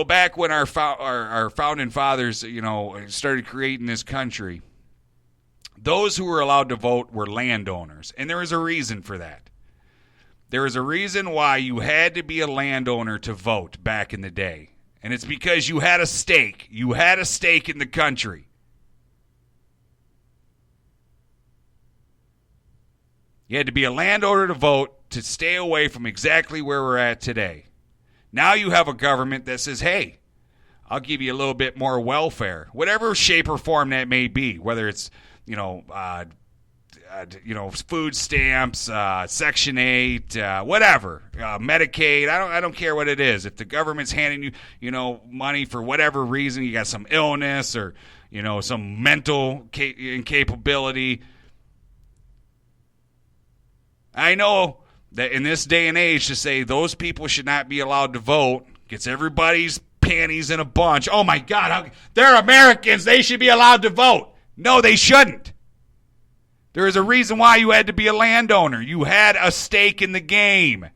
back when our founding fathers, started creating this country, those who were allowed to vote were landowners, and there was a reason for that. There was a reason why you had to be a landowner to vote back in the day, and it's because you had a stake. You had a stake in the country. You had to be a landowner to vote to stay away from exactly where we're at today. Now you have a government that says, hey, I'll give you a little bit more welfare, whatever shape or form that may be, whether it's, food stamps, Section 8, whatever, Medicaid. I don't care what it is. If the government's handing you, money for whatever reason, you got some illness or, some mental incapability. I know that in this day and age to say those people should not be allowed to vote gets everybody's panties in a bunch. Oh, my God, they're Americans. They should be allowed to vote. No, they shouldn't. There is a reason why you had to be a landowner. You had a stake in the game.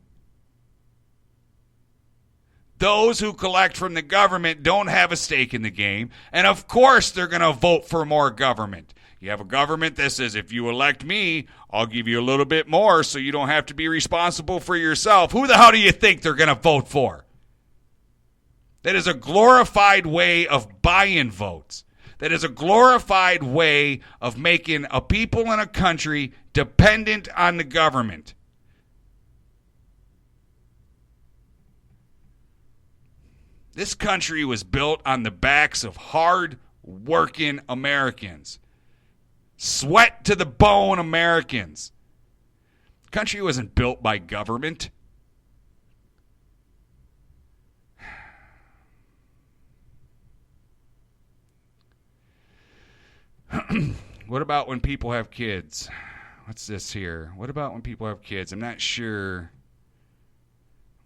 Those who collect from the government don't have a stake in the game, and of course they're going to vote for more government. You have a government that says, if you elect me, I'll give you a little bit more so you don't have to be responsible for yourself. Who the hell do you think they're going to vote for? That is a glorified way of buying votes. That is a glorified way of making a people in a country dependent on the government. This country was built on the backs of hard-working Americans. Sweat to the bone Americans. The country wasn't built by government. What about when people have kids? What's this here? What about when people have kids? I'm not sure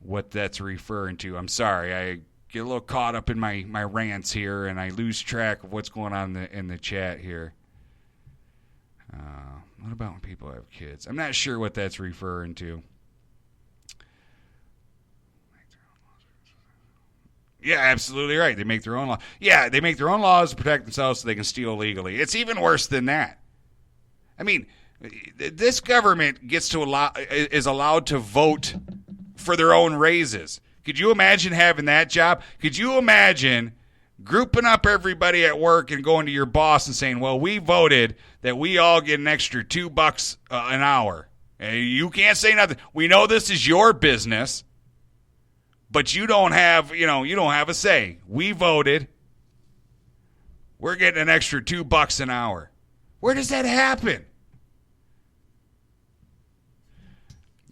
what that's referring to. I'm sorry. I get a little caught up in my rants here, and I lose track of what's going on in the chat here. What about when people have kids? I'm not sure what that's referring to. Yeah, absolutely right. They make their own law. Yeah, they make their own laws to protect themselves so they can steal legally. It's even worse than that. I mean, this government is allowed to vote for their own raises. Could you imagine having that job? Could you imagine grouping up everybody at work and going to your boss and saying, well, we voted that we all get an extra $2 an hour. And you can't say nothing. We know this is your business, but you don't have a say. We voted. We're getting an extra $2 an hour. Where does that happen?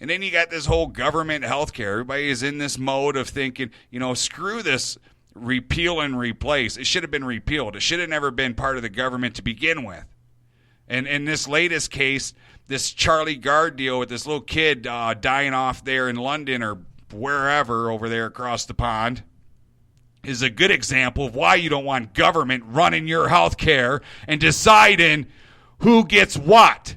And then you got this whole government health care. Everybody is in this mode of thinking, screw this repeal and replace. It should have been repealed. It should have never been part of the government to begin with. And in this latest case, this Charlie Gard deal with this little kid dying off there in London or wherever over there across the pond is a good example of why you don't want government running your health care and deciding who gets what.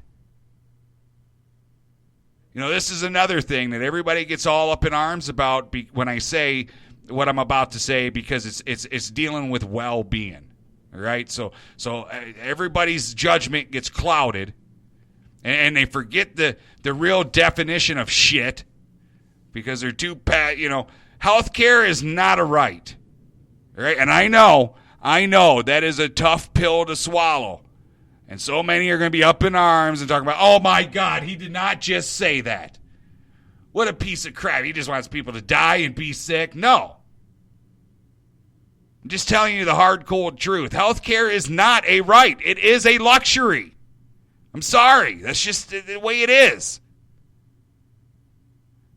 This is another thing that everybody gets all up in arms about when I say what I'm about to say, because it's dealing with well-being, all right? So everybody's judgment gets clouded, and they forget the real definition of shit because they're too health care is not a right, all right? And I know that is a tough pill to swallow. And so many are going to be up in arms and talking about, oh, my God, he did not just say that. What a piece of crap. He just wants people to die and be sick. No. I'm just telling you the hard, cold truth. Healthcare is not a right. It is a luxury. I'm sorry. That's just the way it is.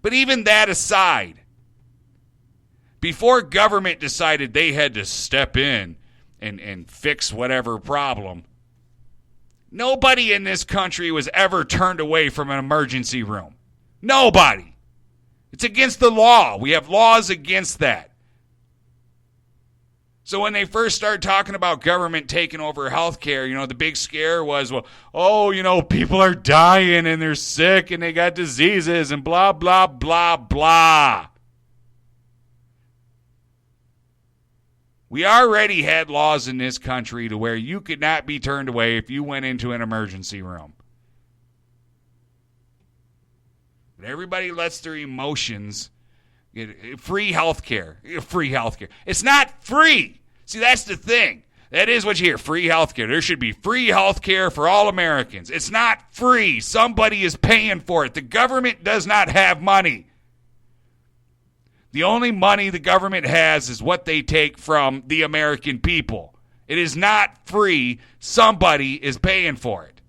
But even that aside, before government decided they had to step in and fix whatever problem, nobody in this country was ever turned away from an emergency room. Nobody. It's against the law. We have laws against that. So when they first started talking about government taking over health care, the big scare was, people are dying and they're sick and they got diseases and blah, blah, blah, blah. We already had laws in this country to where you could not be turned away if you went into an emergency room. But everybody lets their emotions get free health care. Free health care. It's not free. See, that's the thing. That is what you hear, free health care. There should be free health care for all Americans. It's not free. Somebody is paying for it. The government does not have money. The only money the government has is what they take from the American people. It is not free. Somebody is paying for it.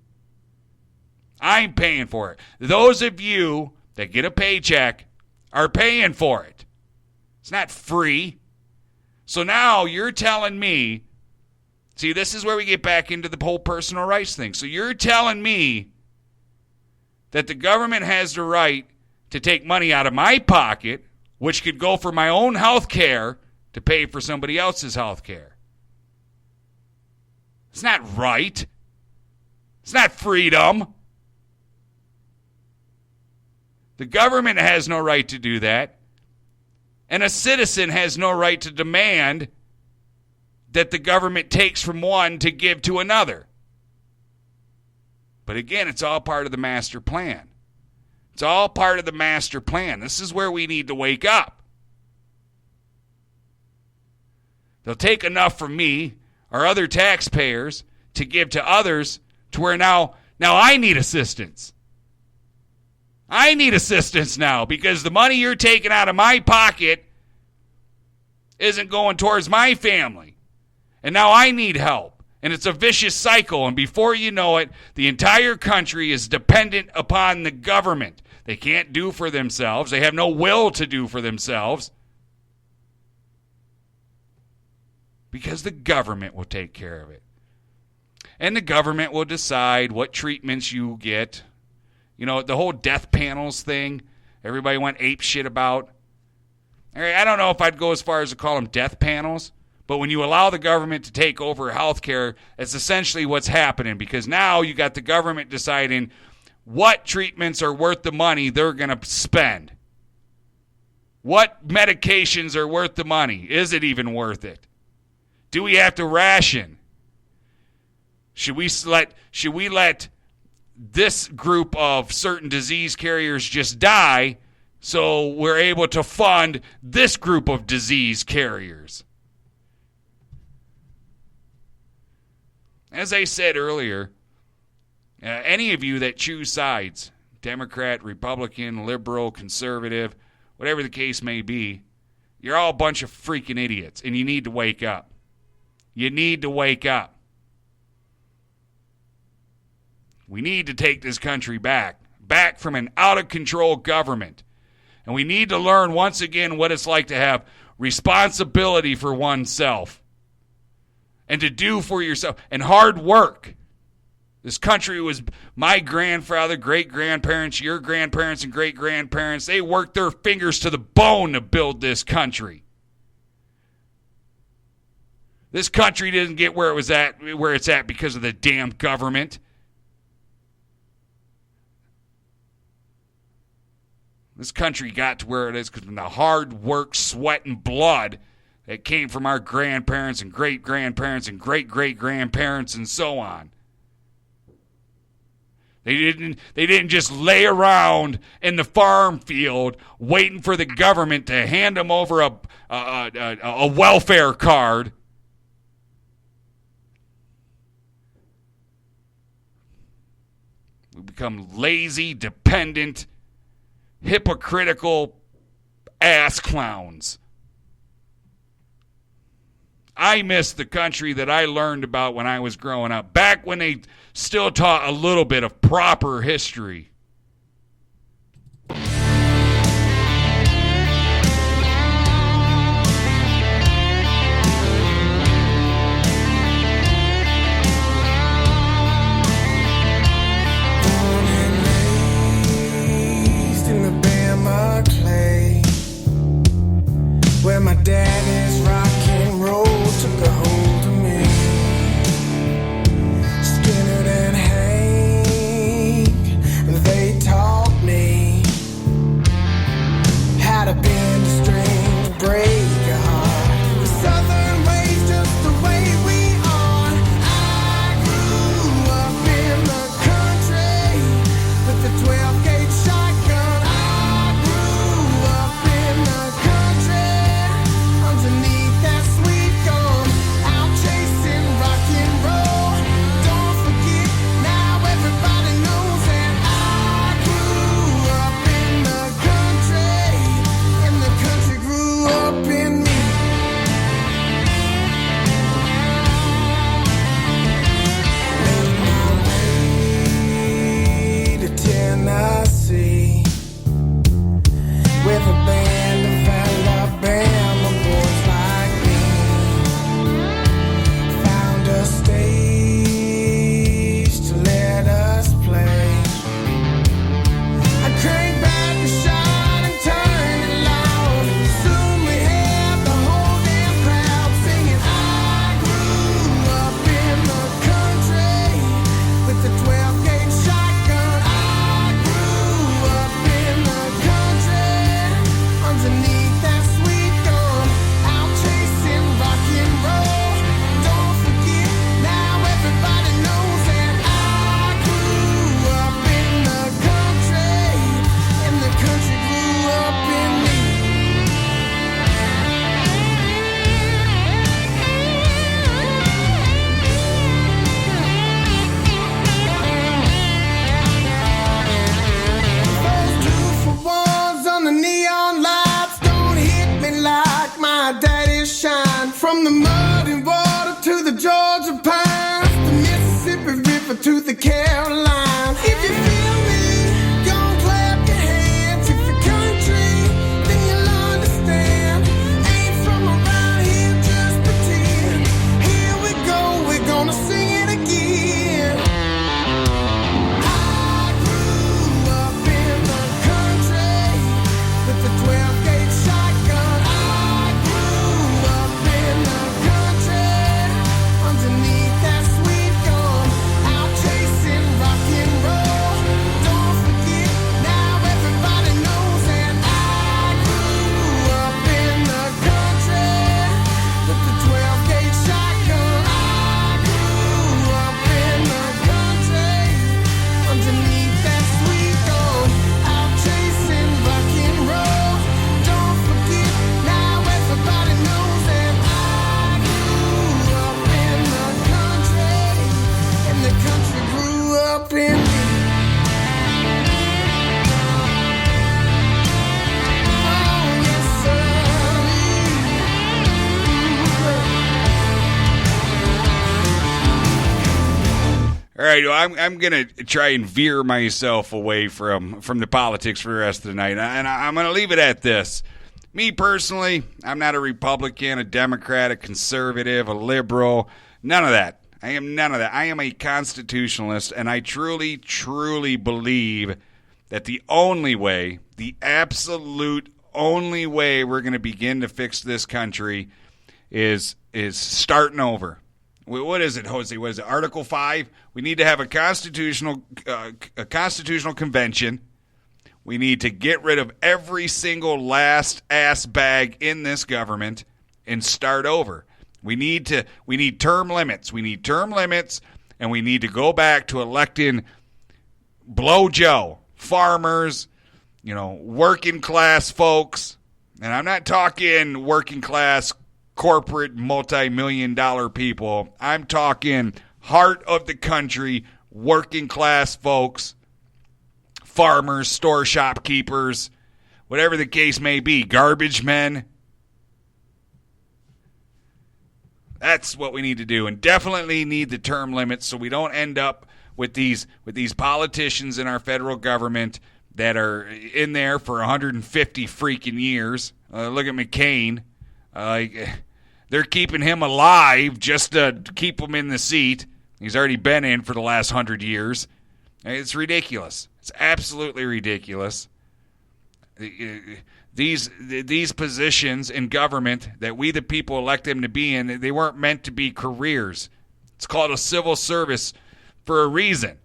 I'm paying for it. Those of you that get a paycheck are paying for it. It's not free. So now you're telling me, see, this is where we get back into the whole personal rights thing. So you're telling me that the government has the right to take money out of my pocket, which could go for my own health care, to pay for somebody else's health care. It's not right. It's not freedom. The government has no right to do that. And a citizen has no right to demand that the government takes from one to give to another. But again, it's all part of the master plan. It's all part of the master plan. This is where we need to wake up. They'll take enough from me or other taxpayers to give to others to where now I need assistance. I need assistance now because the money you're taking out of my pocket isn't going towards my family. And now I need help. And it's a vicious cycle. And before you know it, the entire country is dependent upon the government. They can't do for themselves. They have no will to do for themselves. Because the government will take care of it. And the government will decide what treatments you get. You know, the whole death panels thing, everybody went ape shit about. I don't know if I'd go as far as to call them death panels, but when you allow the government to take over healthcare, that's essentially what's happening, because now you got the government deciding what treatments are worth the money they're going to spend. What medications are worth the money? Is it even worth it? Do we have to ration? Should we let this group of certain disease carriers just die so we're able to fund this group of disease carriers? As I said earlier, any of you that choose sides, Democrat, Republican, liberal, conservative, whatever the case may be, you're all a bunch of freaking idiots, and you need to wake up. You need to wake up. We need to take this country back from an out-of-control government. And we need to learn once again what it's like to have responsibility for oneself and to do for yourself and hard work. This country was my grandfather, great-grandparents, your grandparents, and great-grandparents. They worked their fingers to the bone to build this country. This country didn't get where it's at because of the damn government. This country got to where it is because of the hard work, sweat, and blood that came from our grandparents and great-grandparents and great-great-grandparents and so on. They didn't just lay around in the farm field waiting for the government to hand them over a welfare card. We become lazy, dependent, hypocritical ass clowns. I miss the country that I learned about when I was growing up, back when they still taught a little bit of proper history. Where my daddy's rock and roll took a hold of me. Skinner and Hank, they from the muddy water to the Georgia pines, the Mississippi River to the Carolines. If you feel me, gon' clap your hands. If your country, then you'll understand. Ain't from around here, just pretend. Here we go, we're gonna sing it again. I grew up in the country with the 12-gauge shotgun. I grew up in the country underneath that sweet gun, out chasing rock and roll. Don't forget, now everybody knows. And I grew up in the country with the 12-gauge shotgun. I grew up in the country underneath that sweet gun, out chasing rock and roll. Don't forget, now everybody knows. And I grew up in the country, and the country grew up in me. Oh, yes, All right, well, I'm gonna try and veer myself away from the politics for the rest of the night, and I'm gonna leave it at this. Me personally, I'm not a Republican, a Democrat, a conservative, a liberal, none of that. I am none of that. I am a constitutionalist, and I truly, truly believe that the only way, the absolute only way we're going to begin to fix this country is starting over. What is it, Jose? What is it? Article 5? We need to have a constitutional convention. We need to get rid of every single last ass bag in this government and start over. We need term limits. We need term limits, and we need to go back to electing Blow Joe, farmers, working class folks. And I'm not talking working class corporate multi-million-dollar people. I'm talking heart of the country, working class folks, farmers, store shopkeepers, whatever the case may be, garbage men. That's what we need to do, and definitely need the term limits so we don't end up with these politicians in our federal government that are in there for 150 freaking years. Look at McCain. They're keeping him alive just to keep him in the seat. He's already been in for the last 100 years. It's ridiculous. It's absolutely ridiculous. These positions in government that we the people elect them to be in, they weren't meant to be careers. It's called a civil service for a reason.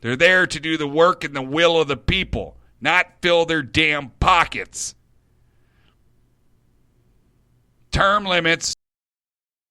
They're there to do the work and the will of the people, not fill their damn pockets. Term limits